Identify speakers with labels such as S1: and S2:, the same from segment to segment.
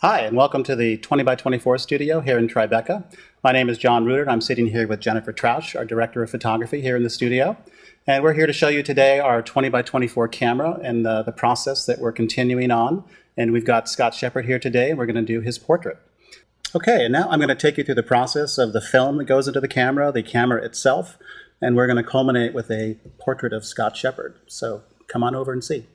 S1: Hi, and welcome to the 20 by 24 studio here in Tribeca. My name is John Rudert. I'm sitting here with Jennifer Trausch, our Director of Photography here in the studio. And we're here to show you today our 20 by 24 camera and the process that we're continuing on. And we've got Scott Shepard here today, and we're going to do his portrait. Okay, and now I'm going to take you through the process of the film that goes into the camera itself, and we're going to culminate with a portrait of Scott Shepard. So come on over and see.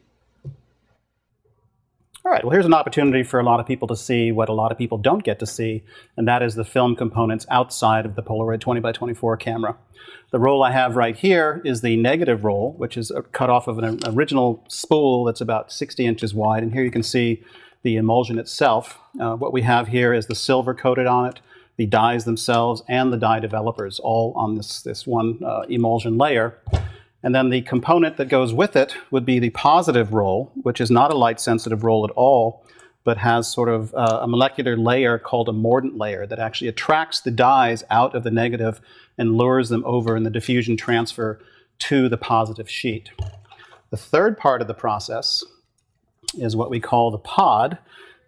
S1: All right, well, here's an opportunity for a lot of people to see what a lot of people don't get to see, and that is the film components outside of the Polaroid 20 by 24 camera. The roll I have right here is the negative roll, which is cut off of an original spool that's about 60 inches wide, and here you can see the emulsion itself. What we have here is the silver coated on it, the dyes themselves, and the dye developers, all on this one emulsion layer. And then the component that goes with it would be the positive roll, which is not a light-sensitive roll at all, but has sort of a molecular layer called a mordant layer that actually attracts the dyes out of the negative and lures them over in the diffusion transfer to the positive sheet. The third part of the process is what we call the pod,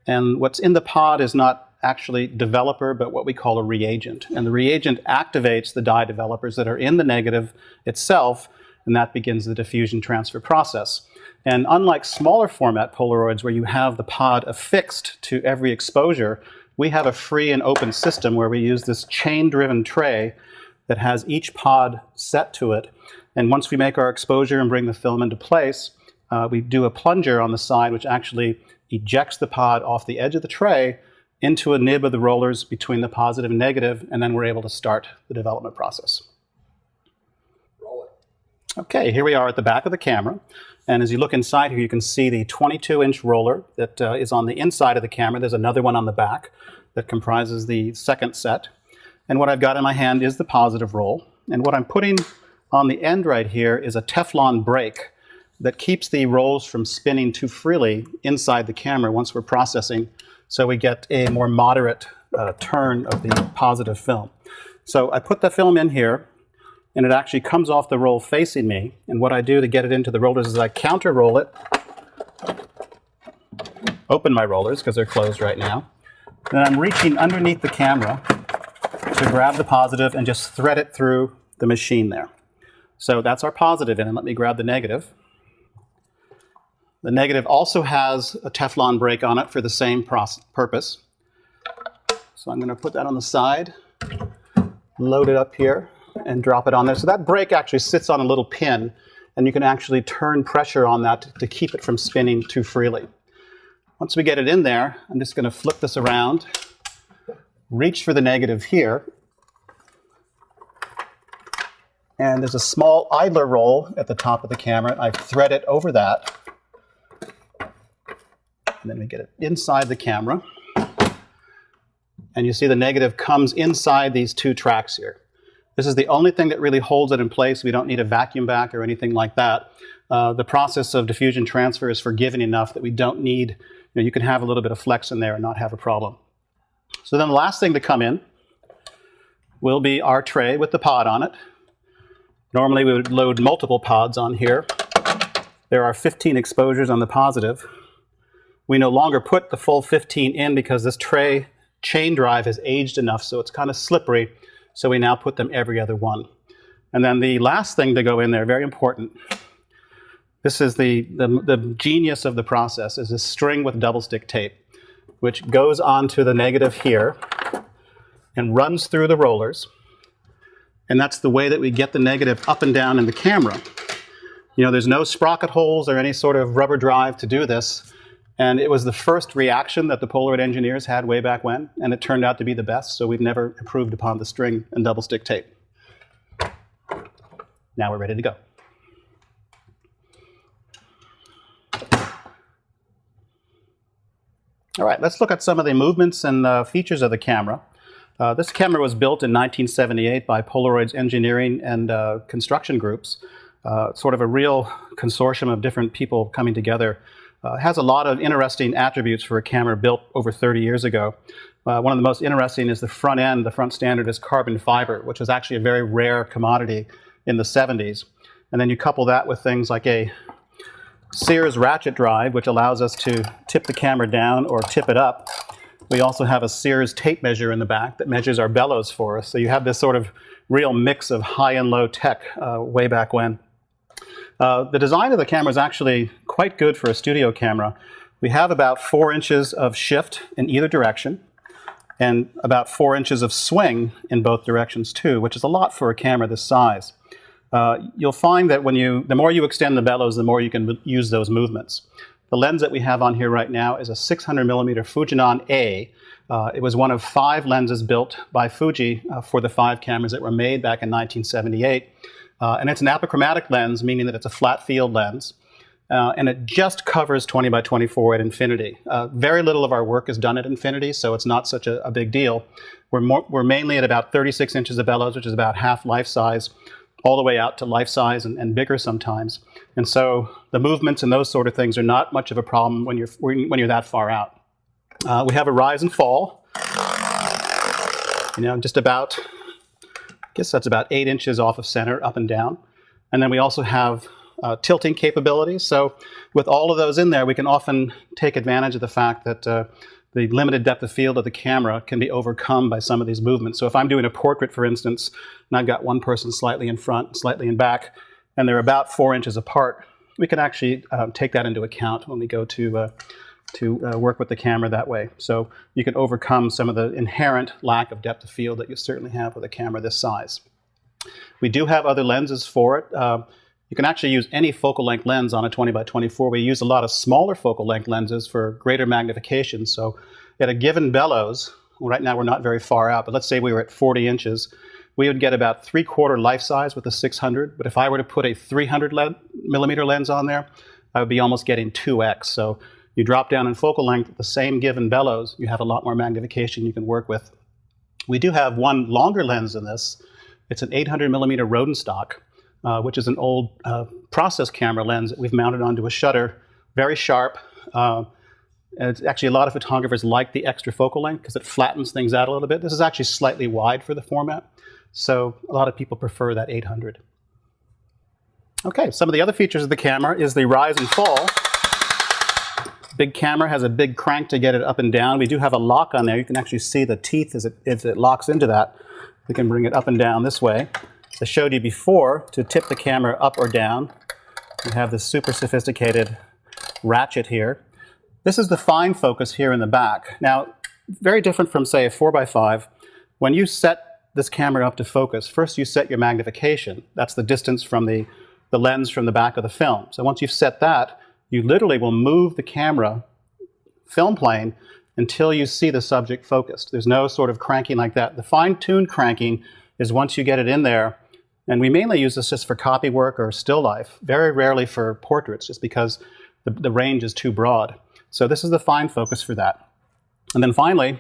S1: and what's in the pod is not actually developer, but what we call a reagent. And the reagent activates the dye developers that are in the negative itself, and that begins the diffusion transfer process. And unlike smaller format Polaroids where you have the pod affixed to every exposure, we have a free and open system where we use this chain-driven tray that has each pod set to it. And once we make our exposure and bring the film into place, we do a plunger on the side which actually ejects the pod off the edge of the tray into a nib of the rollers between the positive and negative, and then we're able to start the development process. Okay, here we are at the back of the camera, and as you look inside here, you can see the 22-inch roller that is on the inside of the camera. There's another one on the back that comprises the second set, and what I've got in my hand is the positive roll, and what I'm putting on the end right here is a Teflon brake that keeps the rolls from spinning too freely inside the camera once we're processing, so we get a more moderate turn of the positive film. So I put the film in here, and it actually comes off the roll facing me. And what I do to get it into the rollers is I counter roll it, open my rollers because they're closed right now. Then I'm reaching underneath the camera to grab the positive and just thread it through the machine there. So that's our positive in, and let me grab the negative. The negative also has a Teflon brake on it for the same purpose. So I'm going to put that on the side, load it up here, and drop it on there. So that brake actually sits on a little pin, and you can actually turn pressure on that to keep it from spinning too freely. Once we get it in there, I'm just going to flip this around, reach for the negative here, and there's a small idler roll at the top of the camera. I thread it over that, and then we get it inside the camera, and you see the negative comes inside these two tracks here. This is the only thing that really holds it in place. We don't need a vacuum back or anything like that. The process of diffusion transfer is forgiving enough that we don't need, you can have a little bit of flex in there and not have a problem. So then the last thing to come in will be our tray with the pod on it. Normally we would load multiple pods on here. There are 15 exposures on the positive. We no longer put the full 15 in because this tray chain drive has aged enough so it's kind of slippery. So we now put them every other one. And then the last thing to go in there, very important, this is the genius of the process, is a string with double stick tape, which goes onto the negative here and runs through the rollers. And that's the way that we get the negative up and down in the camera. There's no sprocket holes or any sort of rubber drive to do this. And it was the first reaction that the Polaroid engineers had way back when, and it turned out to be the best, so we've never improved upon the string and double stick tape. Now we're ready to go. All right, let's look at some of the movements and features of the camera. This camera was built in 1978 by Polaroid's engineering and construction groups, sort of a real consortium of different people coming together. It has a lot of interesting attributes for a camera built over 30 years ago. One of the most interesting is the front end. The front standard is carbon fiber, which was actually a very rare commodity in the 70s. And then you couple that with things like a Sears ratchet drive, which allows us to tip the camera down or tip it up. We also have a Sears tape measure in the back that measures our bellows for us. So you have this sort of real mix of high and low tech way back when. The design of the camera is actually quite good for a studio camera. We have about 4 inches of shift in either direction and about 4 inches of swing in both directions too, which is a lot for a camera this size. You'll find that the more you extend the bellows, the more you can use those movements. The lens that we have on here right now is a 600 millimeter Fujinon A. It was one of 5 lenses built by Fuji for the 5 cameras that were made back in 1978. And it's an apochromatic lens, meaning that it's a flat field lens. And it just covers 20 by 24 at infinity. Very little of our work is done at infinity, so it's not such a big deal. We're mainly at about 36 inches of bellows, which is about half life size, all the way out to life size and bigger sometimes. And so the movements and those sort of things are not much of a problem when you're that far out. We have a rise and fall, just about, I guess that's about 8 inches off of center, up and down. And then we also have tilting capabilities. So with all of those in there, we can often take advantage of the fact that the limited depth of field of the camera can be overcome by some of these movements. So if I'm doing a portrait, for instance, and I've got one person slightly in front, slightly in back, and they're about 4 inches apart, we can actually take that into account when we go to work with the camera that way. So you can overcome some of the inherent lack of depth of field that you certainly have with a camera this size. We do have other lenses for it. You can actually use any focal length lens on a 20 by 24. We use a lot of smaller focal length lenses for greater magnification. So at a given bellows, right now we're not very far out, but let's say we were at 40 inches, we would get about 3/4 life size with a 600. But if I were to put a 300 millimeter lens on there, I would be almost getting 2x. So you drop down in focal length at the same given bellows, you have a lot more magnification you can work with. We do have one longer lens than this. It's an 800 millimeter Rodenstock, which is an old process camera lens that we've mounted onto a shutter, very sharp. And it's actually, a lot of photographers like the extra focal length because it flattens things out a little bit. This is actually slightly wide for the format, so a lot of people prefer that 800. Okay, some of the other features of the camera is the rise and fall. Big camera has a big crank to get it up and down. We do have a lock on there. You can actually see the teeth as it locks into that. We can bring it up and down this way. As I showed you before, to tip the camera up or down, we have this super sophisticated ratchet here. This is the fine focus here in the back. Now, very different from, say, a 4x5. When you set this camera up to focus, first you set your magnification. That's the distance from the lens from the back of the film. So once you've set that, you literally will move the camera film plane until you see the subject focused. There's no sort of cranking like that. The fine-tuned cranking is once you get it in there, and we mainly use this just for copy work or still life, very rarely for portraits, just because the range is too broad. So this is the fine focus for that. And then finally,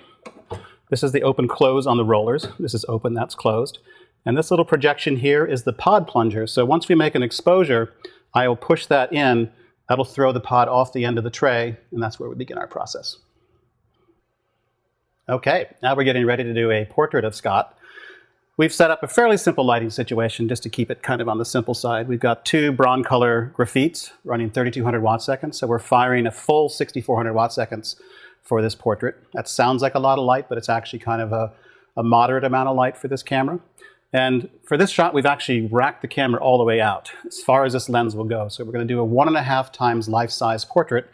S1: this is the open-close on the rollers. This is open, that's closed. And this little projection here is the pod plunger. So once we make an exposure, I will push that in. That'll throw the pod off the end of the tray, and that's where we begin our process. Okay, now we're getting ready to do a portrait of Scott. We've set up a fairly simple lighting situation just to keep it kind of on the simple side. We've got 2 Broncolor graphites running 3200 watt seconds, so we're firing a full 6400 watt seconds for this portrait. That sounds like a lot of light, but it's actually kind of a moderate amount of light for this camera. And for this shot, we've actually racked the camera all the way out, as far as this lens will go. So we're going to do a 1.5 times life-size portrait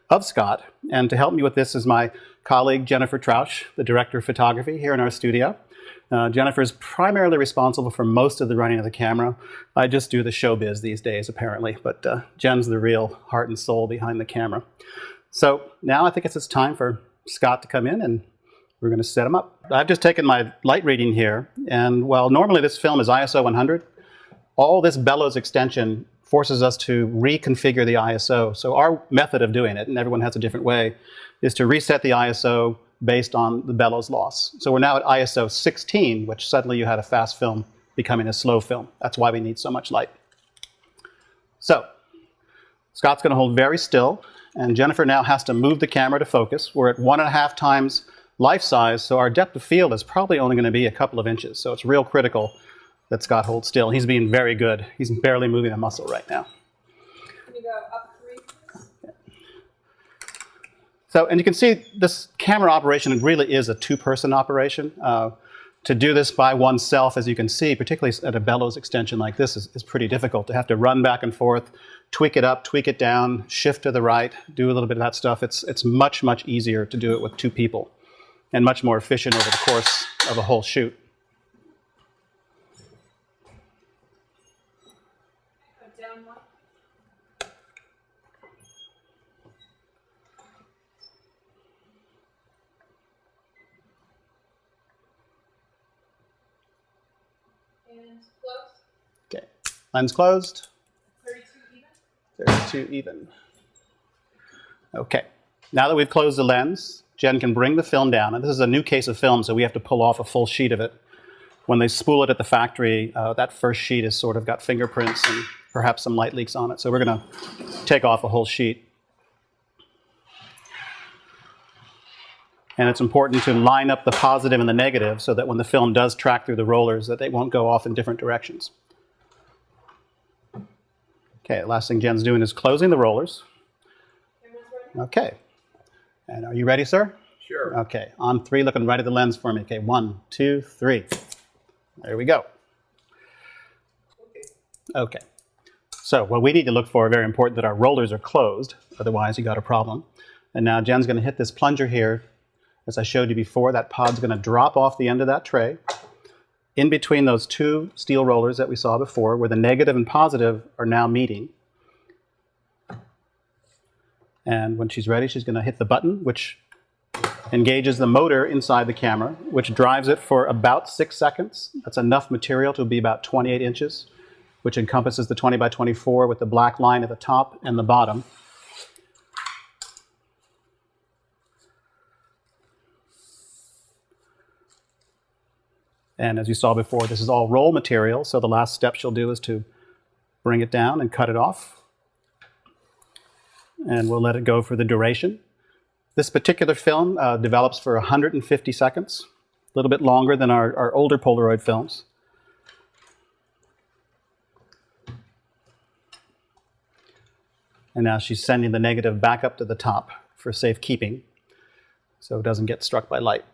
S1: of Scott. And to help me with this is my colleague, Jennifer Trausch, the director of photography here in our studio. Jennifer is primarily responsible for most of the running of the camera. I just do the showbiz these days, apparently, but Jen's the real heart and soul behind the camera. So now I think it's time for Scott to come in, and we're going to set him up. I've just taken my light reading here, and while normally this film is ISO 100, all this bellows extension forces us to reconfigure the ISO. So our method of doing it, and everyone has a different way, is to reset the ISO based on the bellows loss. So we're now at ISO 16, which suddenly you had a fast film becoming a slow film. That's why we need so much light. So Scott's going to hold very still, and Jennifer now has to move the camera to focus. We're at 1.5 times life size, so our depth of field is probably only going to be a couple of inches. So it's real critical that Scott holds still. He's being very good. He's barely moving a muscle right now.
S2: Can you go up 3?
S1: So, and you can see this camera operation really is a two-person operation. To do this by oneself, as you can see, particularly at a bellows extension like this, is pretty difficult. To have to run back and forth, tweak it up, tweak it down, shift to the right, do a little bit of that stuff. It's much, much easier to do it with two people and much more efficient over the course of a whole shoot.
S2: Down one. And close.
S1: Okay, lens closed.
S2: 32 even.
S1: 32 even. Okay, now that we've closed the lens, Jen can bring the film down. And this is a new case of film, so we have to pull off a full sheet of it. When they spool it at the factory, that first sheet has sort of got fingerprints and perhaps some light leaks on it. So we're going to take off a whole sheet. And it's important to line up the positive and the negative so that when the film does track through the rollers, that they won't go off in different directions. Okay, the last thing Jen's doing is closing the rollers. Okay. And are you ready, sir?
S3: Sure.
S1: Okay, on three, looking right at the lens for me. Okay, 1, 2, 3. There we go. Okay. So what we need to look for, very important, that our rollers are closed. Otherwise, you got a problem. And now Jen's going to hit this plunger here. As I showed you before, that pod's going to drop off the end of that tray. In between those two steel rollers that we saw before, where the negative and positive are now meeting. And when she's ready, she's going to hit the button, which engages the motor inside the camera, which drives it for about 6 seconds. That's enough material to be about 28 inches, which encompasses the 20 by 24 with the black line at the top and the bottom. And as you saw before, this is all roll material, so the last step she'll do is to bring it down and cut it off. And we'll let it go for the duration. This particular film develops for 150 seconds, a little bit longer than our older Polaroid films. And now she's sending the negative back up to the top for safekeeping so it doesn't get struck by light.